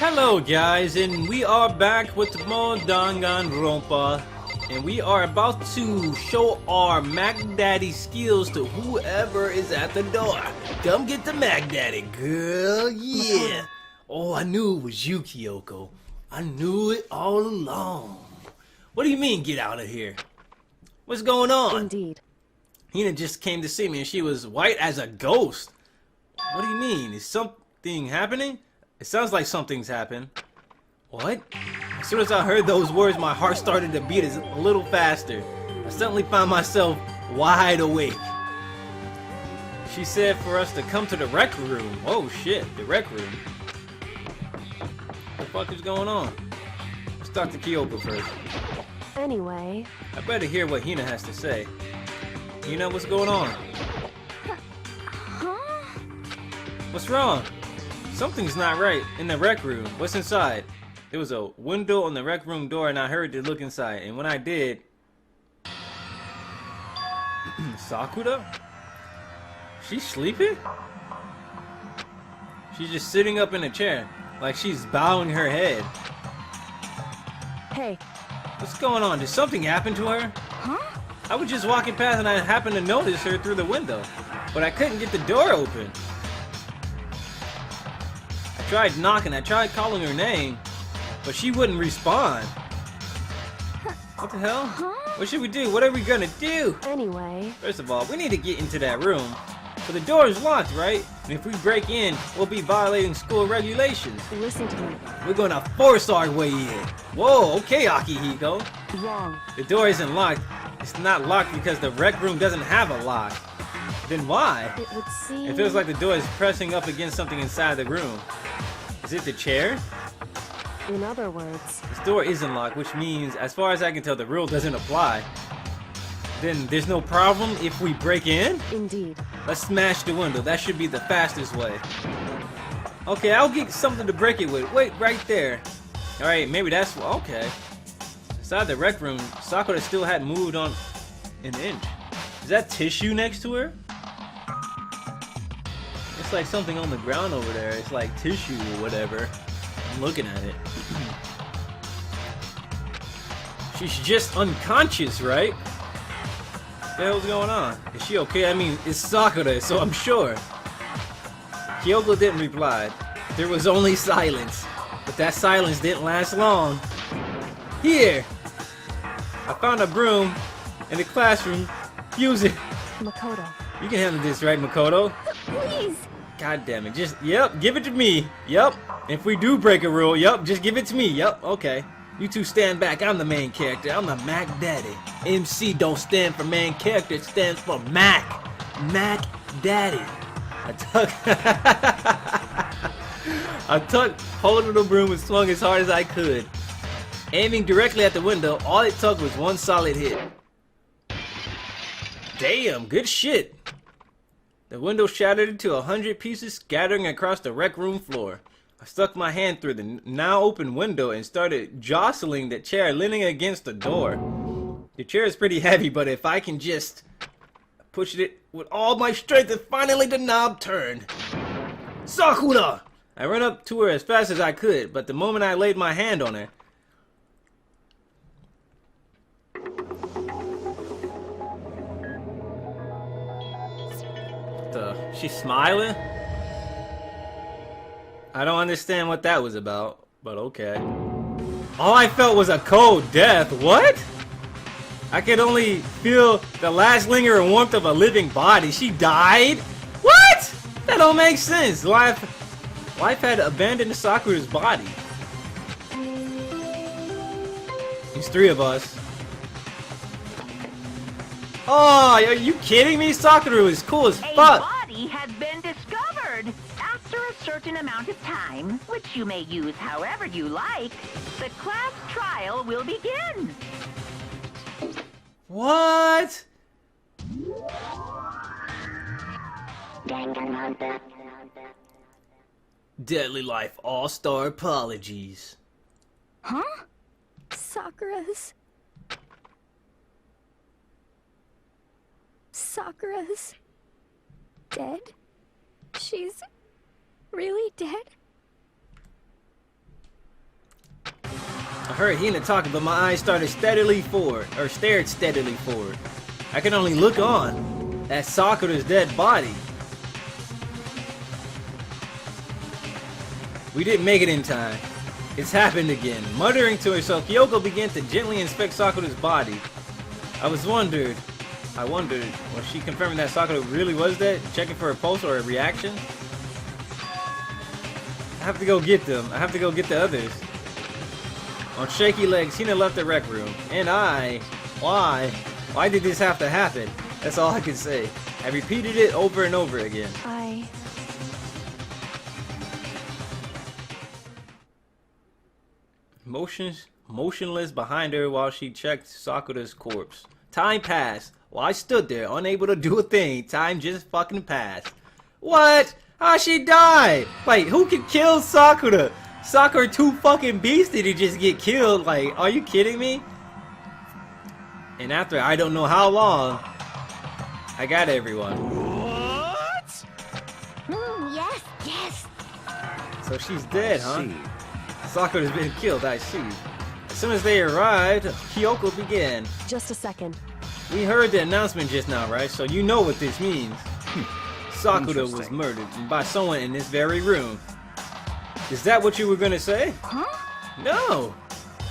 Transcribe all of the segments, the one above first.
Hello guys, and we are back with more Dangan Ronpa, and we are about to show our Mac Daddy skills to whoever is at the door. Come get the Mac Daddy, girl, yeah! Oh, I knew it was you, Kyoko. I knew it all along. What do you mean, get out of here? What's going on? Indeed. Hina just came to see me and she was white as a ghost. What do you mean? Is something happening? It sounds like something's happened. What? As soon as I heard those words, my heart started to beat a little faster. I suddenly found myself wide awake. She said for us to come to the rec room. Oh shit, the rec room. What the fuck is going on? Let's talk to Kyoko first. Anyway. I better hear what Hina has to say. Hina, what's going on? Huh? What's wrong? Something's not right in the rec room. What's inside? There was a window on the rec room door and I heard to look inside. And when I did... Sakura? She's sleeping? She's just sitting up in a chair. Like she's bowing her head. Hey. What's going on? Did something happen to her? Huh? I was just walking past and I happened to notice her through the window. But I couldn't get the door open. I tried knocking, I tried calling her name, but she wouldn't respond. What the hell? What should we do? What are we gonna do? Anyway. First of all, we need to get into that room. But the door is locked, right? And if we break in, we'll be violating school regulations. Listen to me. We're gonna force our way in. Whoa, okay, Akihiko. Wrong. The door isn't locked. It's not locked because the rec room doesn't have a lock. Then why? It would seem... It feels like the door is pressing up against something inside the room. Is it the chair? In other words... This door isn't locked, which means, as far as I can tell, the rule doesn't apply. Then there's no problem if we break in? Indeed. Let's smash the window. That should be the fastest way. Okay, I'll get something to break it with. Wait, right there. Alright, maybe that's... Okay. Inside the rec room, Sakura still hadn't moved on an inch. Is that tissue next to her? It's like something on the ground over there. It's like tissue or whatever. I'm looking at it. She's just unconscious, right? What the hell's going on? Is she okay? I mean, it's Sakura, so I'm sure. Kyoko didn't reply. There was only silence. But that silence didn't last long. Here! I found a broom in the classroom. Use it. Makoto. You can handle this, right, Makoto? Please! God damn it. Just, yep, give it to me. Yep. If we do break a rule, yep, just give it to me. Yep, okay. You two stand back. I'm the main character. I'm the Mac Daddy. MC don't stand for main character. It stands for Mac. Mac Daddy. I tucked hold of the broom and swung as hard as I could. Aiming directly at the window, all it took was one solid hit. Damn, good shit. The window shattered into 100 pieces, scattering across the rec room floor. I stuck my hand through the now open window and started jostling the chair leaning against the door. The chair is pretty heavy, but if I can just push it with all my strength, and finally the knob turned. Sakura! I ran up to her as fast as I could, but the moment I laid my hand on her, she's smiling? I don't understand what that was about, but okay. All I felt was a cold death. What? I could only feel the last lingering warmth of a living body. She died? What? That don't make sense. Life had abandoned Sakura's body. There's three of us. Oh, are you kidding me? Sakura was cool as fuck. Has been discovered. After a certain amount of time, which you may use however you like, the class trial will begin. What? Dangan Ronpa. Deadly Life All-Star Apologies. Huh? Sakura's dead? She's really dead? I heard Hina talking, but my eyes stared steadily forward. I can only look on at Sakura's dead body. We didn't make it in time. It's happened again. Muttering to herself, Kyoko began to gently inspect Sakura's body. I wondered, was she confirming that Sakura really was dead? Checking for a pulse or a reaction? I have to go get them. I have to go get the others. On shaky legs, Hina left the rec room. And why did this have to happen? That's all I can say. I repeated it over and over again. Motionless behind her while she checked Sakura's corpse. Time passed. While I stood there, unable to do a thing, time just fucking passed. What? How'd she die? Like, who can kill Sakura? Sakura too fucking beastie to just get killed. Like, are you kidding me? And after I don't know how long, I got everyone. What? Yes. So she's dead, huh? Sakura's been killed, I see. As soon as they arrived, Kyoko began. Just a second. We heard the announcement just now, right? So you know what this means. Sakura was murdered by someone in this very room. Is that what you were gonna say? Huh? No!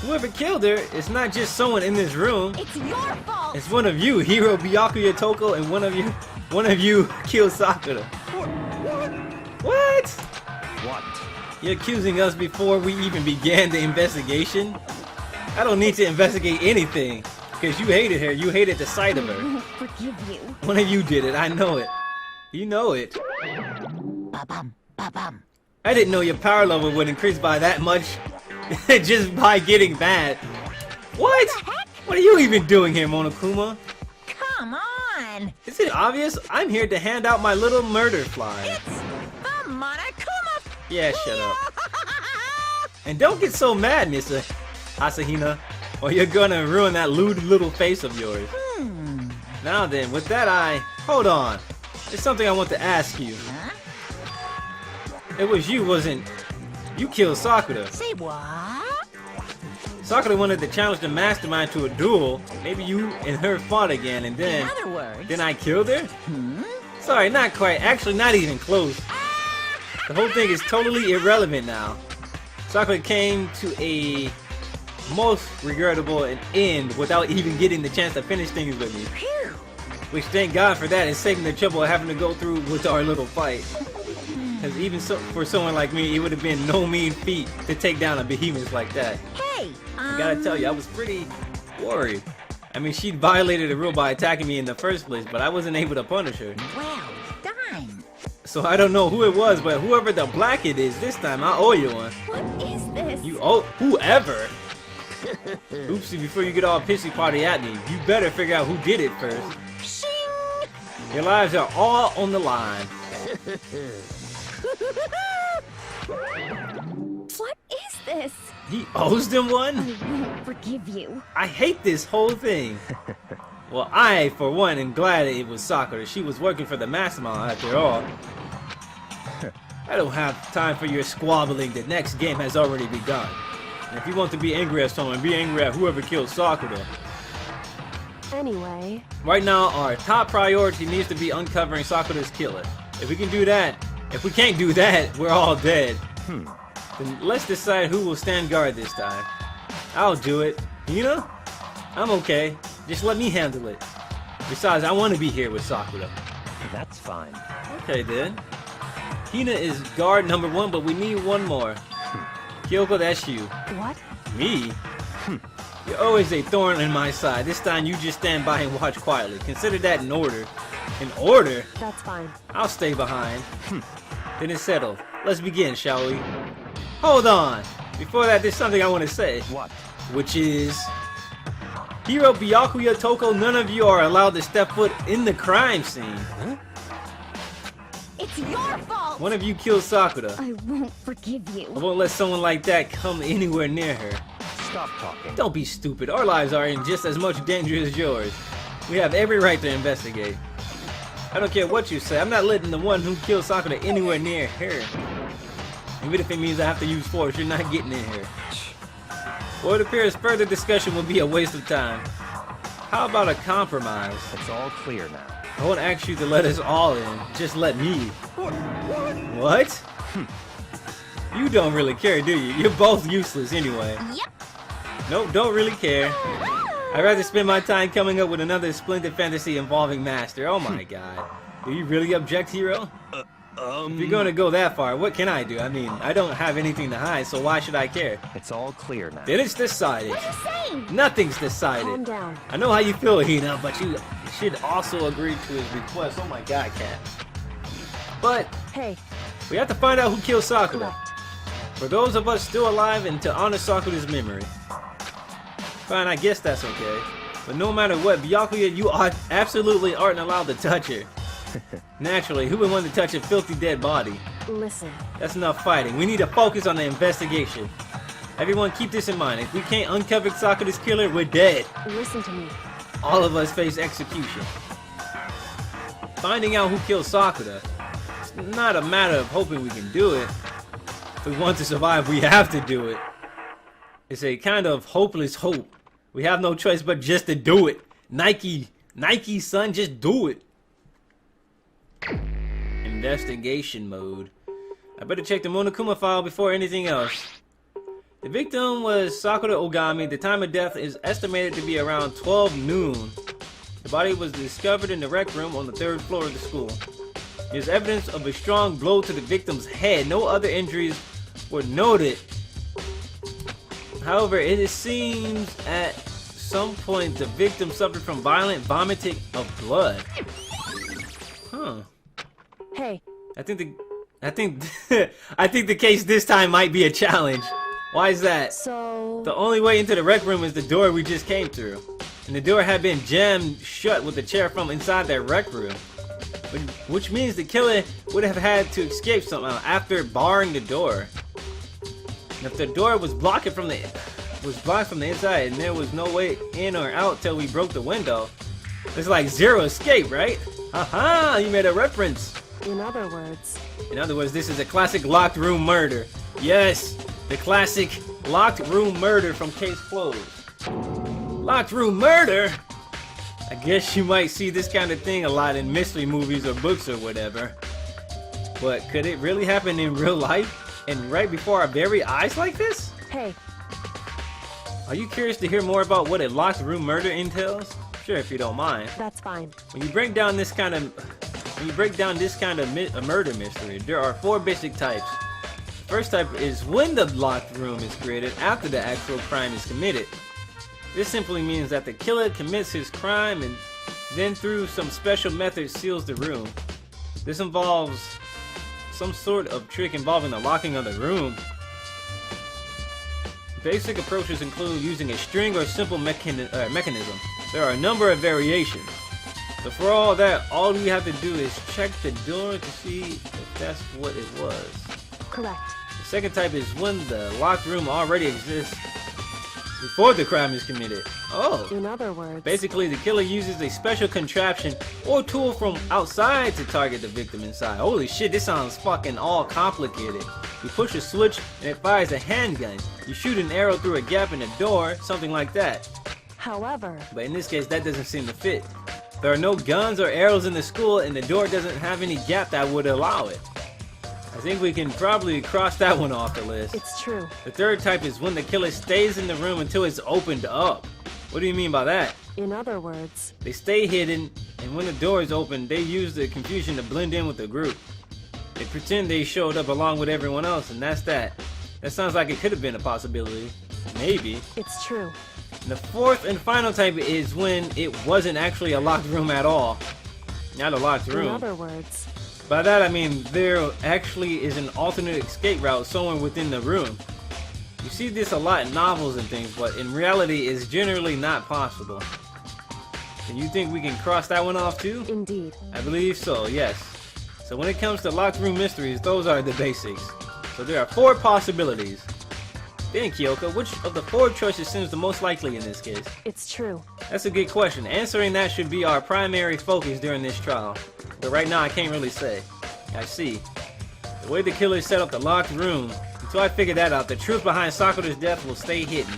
Whoever killed her, it's not just someone in this room. It's your fault! It's one of you, Hiro Byakuya Toko, and one of you killed Sakura. What? What? You're accusing us before we even began the investigation? I don't need to investigate anything, because you hated her. You hated the sight of I her. won't forgive you. One of you did it. I know it. You know it. Ba-bum, ba-bum. I didn't know your power level would increase by that much just by getting bad. What? What are you even doing here, Monokuma? Come on! Is it obvious? I'm here to hand out my little murder flyer. It's the Monokuma! Yeah, shut up. And don't get so mad, Miss Asahina, or you're gonna ruin that lewd little face of yours. Now then, with that hold on. There's something I want to ask you. Huh? It was you, wasn't you killed Sakura? Say what? Sakura wanted to challenge the mastermind to a duel. Maybe you and her fought again, and In other words... then I killed her? Sorry, not quite. Actually, not even close. The whole thing is totally irrelevant now. Sakura came to a most regrettable end without even getting the chance to finish things with me. Phew. Which, thank God for that, and saving the trouble of having to go through with our little fight. Because even for someone like me, it would have been no mean feat to take down a behemoth like that. Hey, I gotta tell you, I was pretty worried. I mean, she violated the rule by attacking me in the first place, but I wasn't able to punish her. Well done. So I don't know who it was, but whoever the black it is this time, I owe you one. What is this? You owe whoever. Oopsie, before you get all pissy party at me, you better figure out who did it first. Shing! Your lives are all on the line. What is this? He owes them one? I won't forgive you. I hate this whole thing. Well, I, for one, am glad it was Sakura. She was working for the mastermind after all. I don't have time for your squabbling. The next game has already begun. And if you want to be angry at someone, be angry at whoever killed Sakura. Anyway, Right now, our top priority needs to be uncovering Sakura's killer. If we can do that, if we can't do that, we're all dead. Then let's decide who will stand guard this time. I'll do it. Hina? I'm okay. Just let me handle it. Besides, I want to be here with Sakura. That's fine. Okay then. Hina is guard number 1, but we need one more. Kyoko, that's you. what? Me? You're always a thorn in my side. This time you just stand by and watch quietly. Consider that an order. An order? That's fine. I'll stay behind. Then it's settled. Let's begin, shall we? Hold on. Before that, there's something I want to say. What? Which is... Hiro Byakuya Toko, none of you are allowed to step foot in the crime scene. It's your fault! One of you killed Sakura. I won't forgive I you. won't let someone like that come anywhere near her. Stop talking. Don't be stupid. Our lives are in just as much danger as yours. We have every right to investigate. I don't care what you say. I'm not letting the one who killed Sakura anywhere near her. Even if it means I have to use force, you're not getting in here. Well, it appears further discussion will be a waste of time. How about a compromise? It's all clear now. I won't ask you to let us all in. Just let me. What? You don't really care, do you? You're both useless anyway. Yep. Nope, don't really care. I'd rather spend my time coming up with another splendid fantasy involving Master. Oh my god. Do you really object, Hero? If you're gonna go that far, what can I do? I mean, I don't have anything to hide, so why should I care? It's all clear now. Then it's decided. What are you saying? Nothing's Calm decided. down. I know how you feel, Hina, but you should also agree to his request. Oh my god, Cat. But Hey, we have to find out who killed Sakura. correct. For those of us still alive and to honor Sakura's memory. Fine, I guess that's okay. But no matter what, Byakuya, you absolutely aren't allowed to touch her. Naturally, who would want to touch a filthy dead body? Listen, That's enough fighting. We need to focus on the investigation. Everyone keep this in mind. If we can't uncover Sakura's killer, we're dead. listen to me. All of us face execution. Finding out who killed Sakura, it's not a matter of hoping we can do it. If we want to survive, we have to do it. It's a kind of hopeless hope. We have no choice but just to do it. Nike, son, just do it. Investigation mode. I better check the Monokuma file before anything else. The victim was Sakura Ogami. The time of death is estimated to be around 12 noon. The body was discovered in the rec room on the 3rd floor of the school. There's evidence of a strong blow to the victim's head. No other injuries were noted. However, it seems at some point the victim suffered from violent vomiting of blood. Huh. Hey, I think the case this time might be a challenge. Why is that? so... The only way into the rec room is the door we just came through. And the door had been jammed shut with the chair from inside that rec room. Which means the killer would have had to escape somehow after barring the door. And if the door was blocked from the inside and there was no way in or out till we broke the window, it's like zero escape, right? Haha, you made a reference. In other words, This is a classic locked room murder. Yes, the classic locked room murder from Case Closed. Locked room murder? I guess you might see this kind of thing a lot in mystery movies or books or whatever. But could it really happen in real life? And right before our very eyes like this? hey, Are you curious to hear more about what a locked room murder entails? Sure, if you don't mind. that's fine. When you break down this kind of a murder mystery, there are 4 basic types. The first type is when the locked room is created after the actual crime is committed. This simply means that the killer commits his crime and then through some special method seals the room. This involves some sort of trick involving the locking of the room. Basic approaches include using a string or simple mechanism. There are a number of variations. So for all that, all we have to do is check the door to see if that's what it was. Correct. The second type is when the locked room already exists before the crime is committed. Oh. In other words, Basically, the killer uses a special contraption or tool from outside to target the victim inside. Holy shit, this sounds fucking all complicated. You push a switch and it fires a handgun. You shoot an arrow through a gap in the door, something like that. however, But in this case, that doesn't seem to fit. There are no guns or arrows in the school and the door doesn't have any gap that would allow it. I think we can probably cross that one off the list. it's true. The third type is when the killer stays in the room until it's opened up. What do you mean by that? In other words, They stay hidden, and when the door is open, they use the confusion to blend in with the group. They pretend they showed up along with everyone else, and that's that. That sounds like it could have been a possibility. Maybe. it's true. And the fourth and final type is when it wasn't actually a locked room at all. Not a locked In room. other words, By that I mean there actually is an alternate escape route somewhere within the room. You see this a lot in novels and things, but in reality it's generally not possible. And you think we can cross that one off too? indeed. I believe so, yes. So when it comes to locked room mysteries, those are the basics. So there are 4 possibilities. Then Kyoko, which of the 4 choices seems the most likely in this case? It's true. That's a good question. Answering that should be our primary focus during this trial. But right now I can't really say. I see. The way the killer set up the locked room, until I figure that out, the truth behind Sakura's death will stay hidden.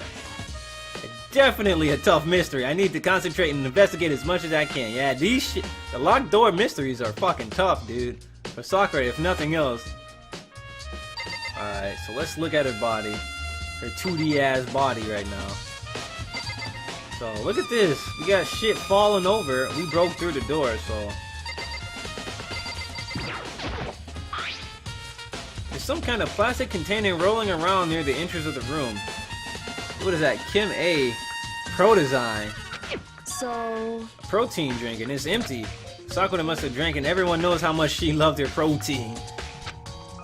definitely a tough mystery. I need to concentrate and investigate as much as I can. Yeah, the locked door mysteries are fucking tough, dude. For Sakura, if nothing else. Alright, so let's look at her body. Her 2D ass body right now. So, look at this. We got shit falling over. We broke through the door, so... There's some kind of plastic container rolling around near the entrance of the room. What is that? Kim A. Pro Design. So... A protein drink, and it's empty. Sakura must have drank, and everyone knows how much she loved her protein.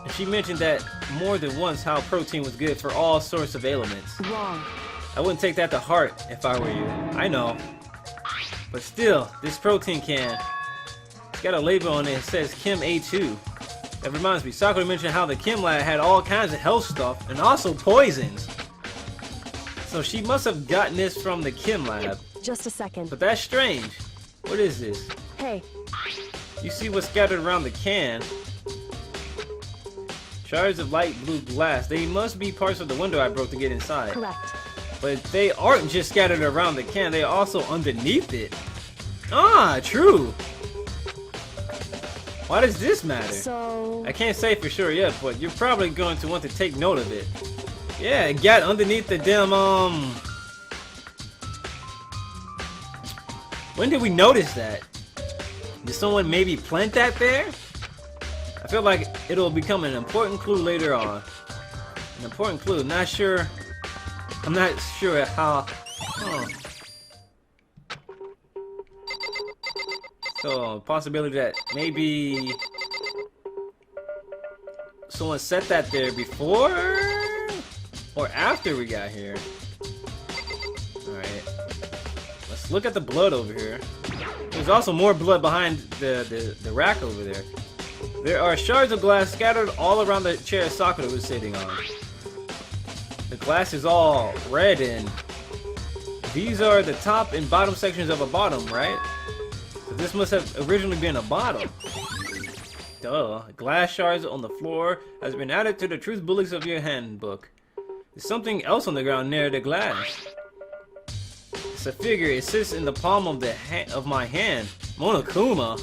And she mentioned that more than once how protein was good for all sorts of ailments. Wrong. I wouldn't take that to heart if I were you. I know. But still, this protein can. It's got a label on it that says Kim A2. That reminds me, Sakura mentioned how the Kim lab had all kinds of health stuff and also poisons. So she must have gotten this from the Kim lab. Just a second. But that's strange. What is this? Hey, You see what's scattered around the can. Shards of light blue glass. They must be parts of the window I broke to get inside. correct. But they aren't just scattered around the can, they are also underneath it. Ah, true. Why does this matter? So... I can't say for sure yet, but you're probably going to want to take note of it. Yeah, it got underneath the damn, When did we notice that? Did someone maybe plant that there? I feel like it'll become an important clue later on. An important clue, not sure. I'm not sure how. Huh. So, possibility that maybe someone set that there before or after we got here. Alright. Let's look at the blood over here. There's also more blood behind the rack over there. There are shards of glass scattered all around the chair Sakura was sitting on. The glass is all red and these are the top and bottom sections of a bottom, right? So this must have originally been a bottom. Duh. Glass shards on the floor has been added to the truth bullets of your handbook. There's something else on the ground near the glass. It's a figure. It sits in the palm of of my hand. Monokuma.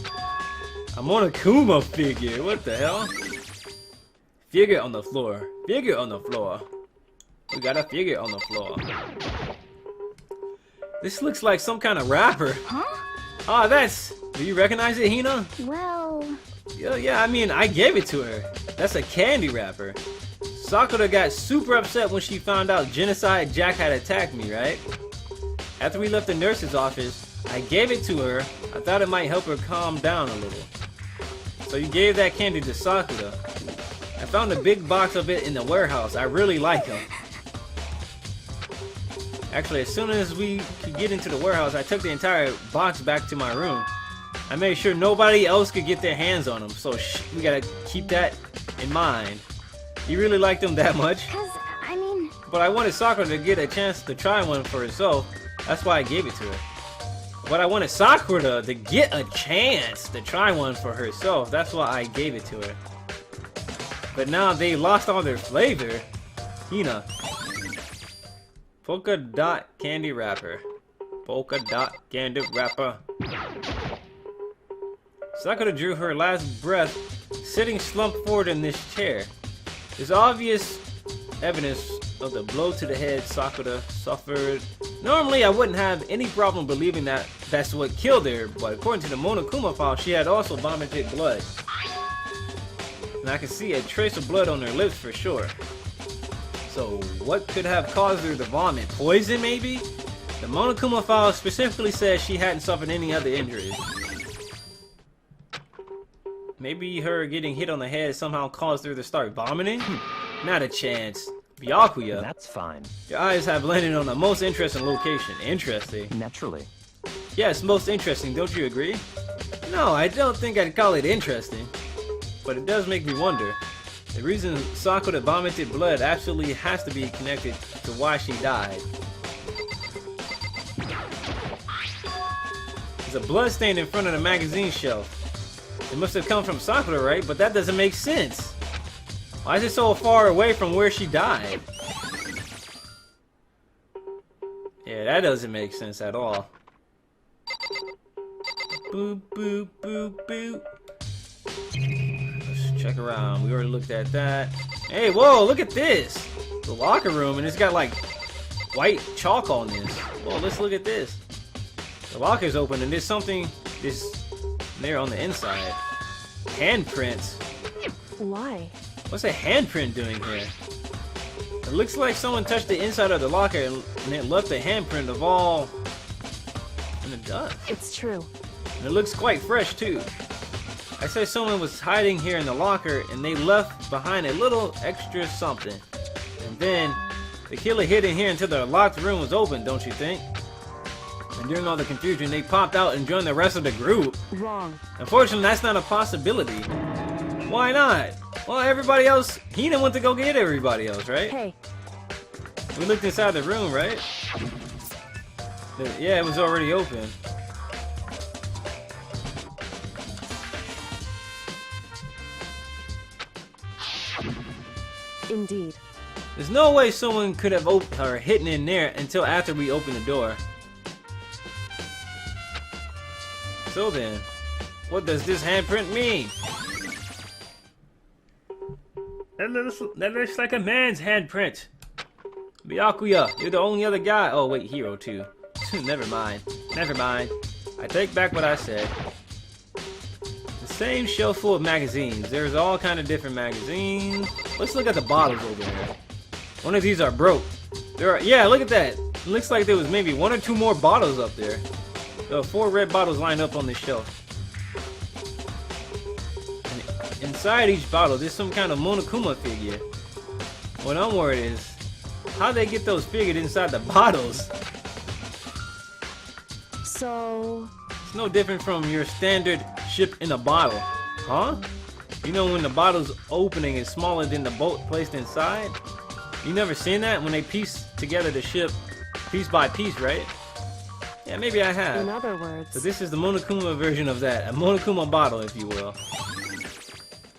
A Monokuma figure. What the hell? Figure on the floor. Figure on the floor. We got a figure on the floor. This looks like some kind of rapper. Huh? Ah, that's... Do you recognize it, Hina? Well... Yeah, I mean, I gave it to her. That's a candy wrapper. Sakura got super upset when she found out Genocide Jack had attacked me, right? After we left the nurse's office, I gave it to her. I thought it might help her calm down a little. So you gave that candy to Sakura. I found a big box of it in the warehouse. I really like them. Actually, as soon as we could get into the warehouse, I took the entire box back to my room. I made sure nobody else could get their hands on them, so we gotta keep that in mind. You really like them that much? 'Cause, I mean... But I wanted Sakura to get a chance to try one for herself. That's why I gave it to her. But I wanted Sakura to get a chance to try one for herself. That's why I gave it to her. But now they lost all their flavor. Hina. Polka dot candy wrapper. Polka dot candy wrapper. Sakura drew her last breath, sitting slumped forward in this chair. There's obvious evidence of the blow to the head Sakura suffered. Normally, I wouldn't have any problem believing that that's what killed her, but according to the Monokuma file, she had also vomited blood. And I can see a trace of blood on her lips for sure. So, what could have caused her to vomit? Poison, maybe? The Monokuma file specifically says she hadn't suffered any other injuries. Maybe her getting hit on the head somehow caused her to start vomiting? Not a chance. Byakuya. That's fine. Your eyes have landed on the most interesting location. Interesting. Naturally. Yes, most interesting, don't you agree? No, I don't think I'd call it interesting. But it does make me wonder. The reason Sakura vomited blood absolutely has to be connected to why she died. There's a blood stain in front of the magazine shelf. It must have come from Sakura, right? But that doesn't make sense. Why is it so far away from where she died? Yeah, Yeah, that doesn't make sense at all. Boop, boop, boop, boop. Let's check around. We already looked at that. Hey, whoa, look at this. The locker room, and it's got like white chalk on this. Whoa, let's look at this. The locker's open, and there's something there on the inside. Handprints. Why? What's a handprint doing here? It looks like someone touched the inside of the locker and it left a handprint of all... And it does. It's true. And it looks quite fresh too. I said someone was hiding here in the locker and they left behind a little extra something. And then the killer hid in here until the locked room was open, don't you think? And during all the confusion, they popped out and joined the rest of the group. Wrong. Unfortunately, that's not a possibility. Why not? Well, everybody else, he didn't want to go get everybody else, right? Hey. We looked inside the room, right? Yeah, it was already open. Indeed. There's no way someone could have opened or hidden in there until after we opened the door. So then, what does this handprint mean? That looks like a man's handprint. Byakuya, you're the only other guy. Oh wait, Hero too. Never mind. Never mind. I take back what I said. The same shelf full of magazines. There's all kind of different magazines. Let's look at the bottles over there. One of these are broke. Yeah, look at that. It looks like there was maybe 1 or 2 more bottles up there. There are 4 red bottles lined up on the shelf. And inside each bottle, there's some kind of Monokuma figure. What I'm worried is, how'd they get those figured inside the bottles? So... It's no different from your standard ship in a bottle. Huh? You know when the bottle's opening is smaller than the boat placed inside? You never seen that when they piece together the ship piece by piece, right? Yeah, maybe I have. In other words... So this is the Monokuma version of that. A Monokuma bottle, if you will.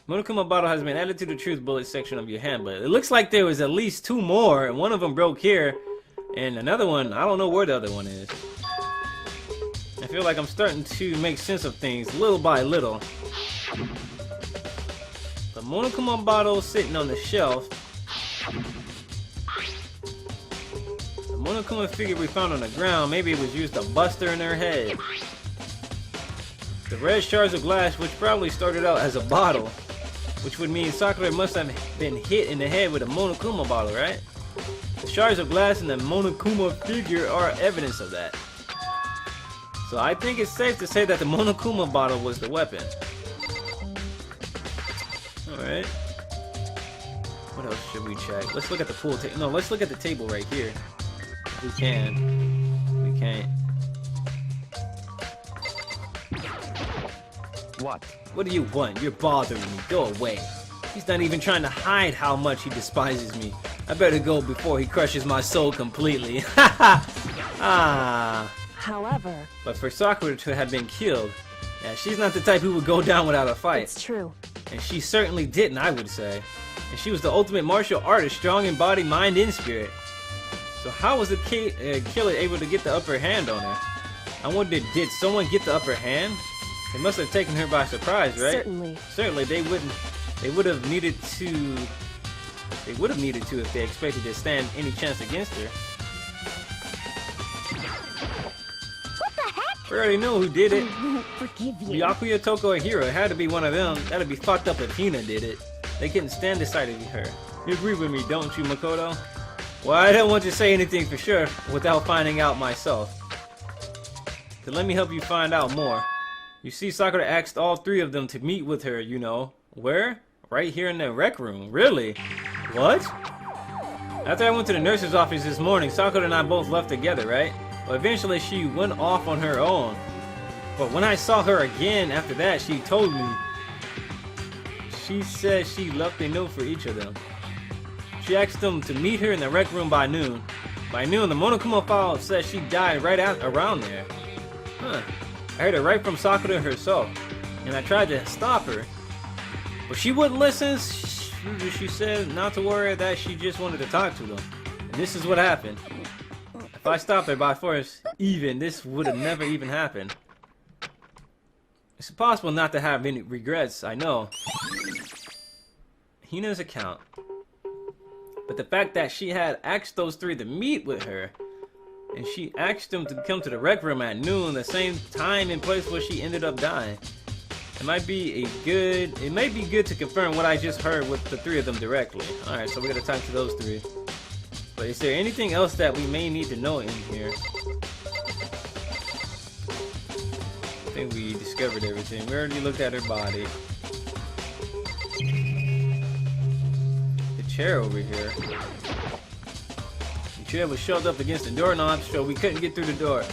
Monokuma bottle has been added to the truth bullet section of your handbook. It looks like there was at least 2 more, and one of them broke here. And another one, I don't know where the other one is. I feel like I'm starting to make sense of things little by little. The Monokuma bottle sitting on the shelf. The Monokuma figure we found on the ground, maybe it was used to bust her in her head. The red shards of glass, which probably started out as a bottle, which would mean Sakura must have been hit in the head with a Monokuma bottle, right? The shards of glass and the Monokuma figure are evidence of that. So I think it's safe to say that the Monokuma bottle was the weapon. Alright. What else should we check? Let's look at the pool table. No, let's look at the table right here. We can. We can't. What? What do you want? You're bothering me. Go away. He's not even trying to hide how much he despises me. I better go before he crushes my soul completely. Ah. However... But for Sakura to have been killed, yeah, she's not the type who would go down without a fight. It's true. And she certainly didn't, I would say. And she was the ultimate martial artist, strong in body, mind, and spirit. So how was the killer able to get the upper hand on her? I wonder, did someone get the upper hand? They must have taken her by surprise, right? Certainly. Certainly, they would have needed to if they expected to stand any chance against her. What the heck? We already know who did it. I won't forgive you. Byakuya, Toko, or Hiro. It had to be one of them. That'd be fucked up if Hina did it. They couldn't stand the sight of her. You agree with me, don't you, Makoto? Well, I don't want to say anything for sure without finding out myself. So let me help you find out more. You see, Sakura asked all 3 of them to meet with her, you know. Where? Right here in the rec room. Really? What? After I went to the nurse's office this morning, Sakura and I both left together, right? But eventually she went off on her own. But when I saw her again after that, she told me. She said she left a note for each of them. She asked them to meet her in the rec room by noon. By noon, the Monokuma file said she died right around there. Huh. I heard it right from Sakura herself. And I tried to stop her. But she wouldn't listen. She said not to worry, that she just wanted to talk to them. And this is what happened. I I stopped her by force, this would have never even happened. It's impossible not to have any regrets, I know. Hina's account. But the fact that she had asked those three to meet with her, and she asked them to come to the rec room at noon, the same time and place where she ended up dying. It may be good to confirm what I just heard with the three of them directly. Alright, so we're gonna talk to those three. But is there anything else that we may need to know in here? I think we discovered everything. We already looked at her body. The chair over here. The chair was shoved up against the doorknob, so we couldn't get through the door.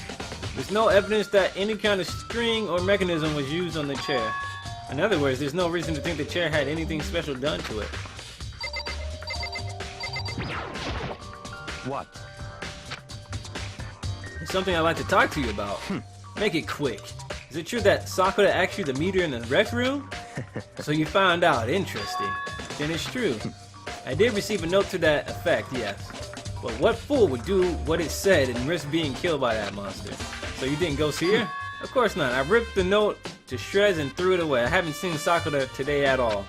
There's no evidence that any kind of string or mechanism was used on the chair. In other words, there's no reason to think the chair had anything special done to it. What? It's something I'd like to talk to you about. Make it quick. Is it true that Sakura asked you to meet her in the rec room? So you found out. Interesting. Then it's true. I did receive a note to that effect, yes. But what fool would do what it said and risk being killed by that monster? So you didn't go see her? Of course not. I ripped the note to shreds and threw it away. I haven't seen Sakura today at all.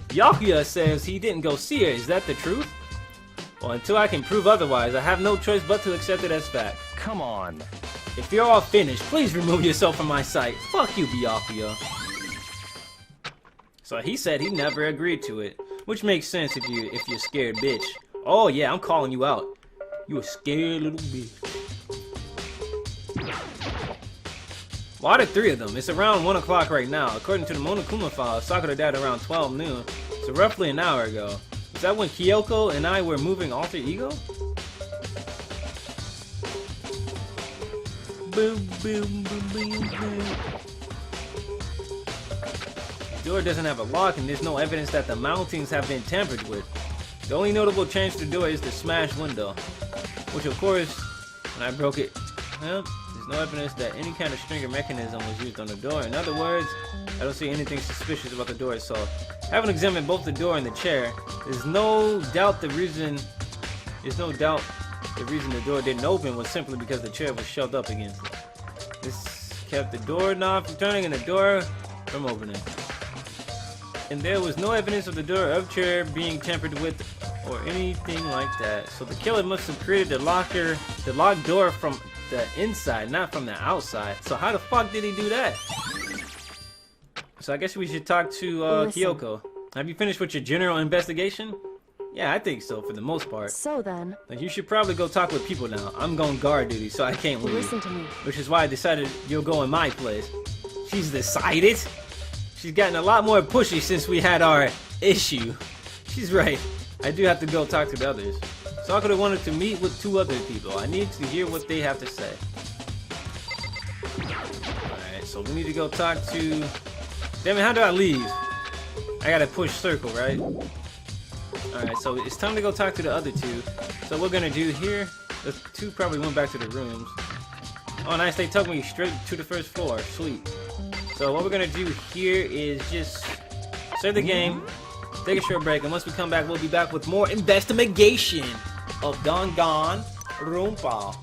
Yakuya says he didn't go see her. Is that the truth? Well, until I can prove otherwise, I have no choice but to accept it as fact. Come on. If you're all finished, please remove yourself from my sight. Fuck you, Byakuya. So he said he never agreed to it, which makes sense if you're scared, bitch. Oh yeah, I'm calling you out. You a scared little bitch. Why the three of them? It's around 1 o'clock right now. According to the Monokuma file, Sakura died around 12 noon, so roughly an hour ago. Is that when Kyoko and I were moving alter ego? Boom, boom, boom, boom, boom. The door doesn't have a lock, and there's no evidence that the mountings have been tampered with. The only notable change to the door is the smashed window, which of course, when I broke it, well, there's no evidence that any kind of stringer mechanism was used on the door. In other words, I don't see anything suspicious about the door itself. Having examined both the door and the chair, there's no doubt the reason the door didn't open was simply because the chair was shoved up against it. This kept the doorknob from turning and the door from opening. And there was no evidence of the door of chair being tampered with or anything like that. So the killer must have created the locked door from the inside, not from the outside. So how the fuck did he do that? So I guess we should talk to Kyoko. Have you finished with your general investigation? Yeah, I think so, for the most part. So then, Like, you should probably go talk with people now. I'm going guard duty, so I can't leave. listen to me. Which is why I decided you'll go in my place. She's decided? She's gotten a lot more pushy since we had our issue. She's right. I do have to go talk to the others. Sakura wanted to meet with 2 other people. I need to hear what they have to say. Alright, so we need to go talk to... Damn it, how do I leave? I gotta push circle, right? Alright, so it's time to go talk to the other 2. So what we're gonna do here... The 2 probably went back to the rooms. Oh nice, they took me straight to the first floor. Sweet. So what we're gonna do here is just save the game, take a short break, and once we come back, we'll be back with more investigation of Dangan Ronpa.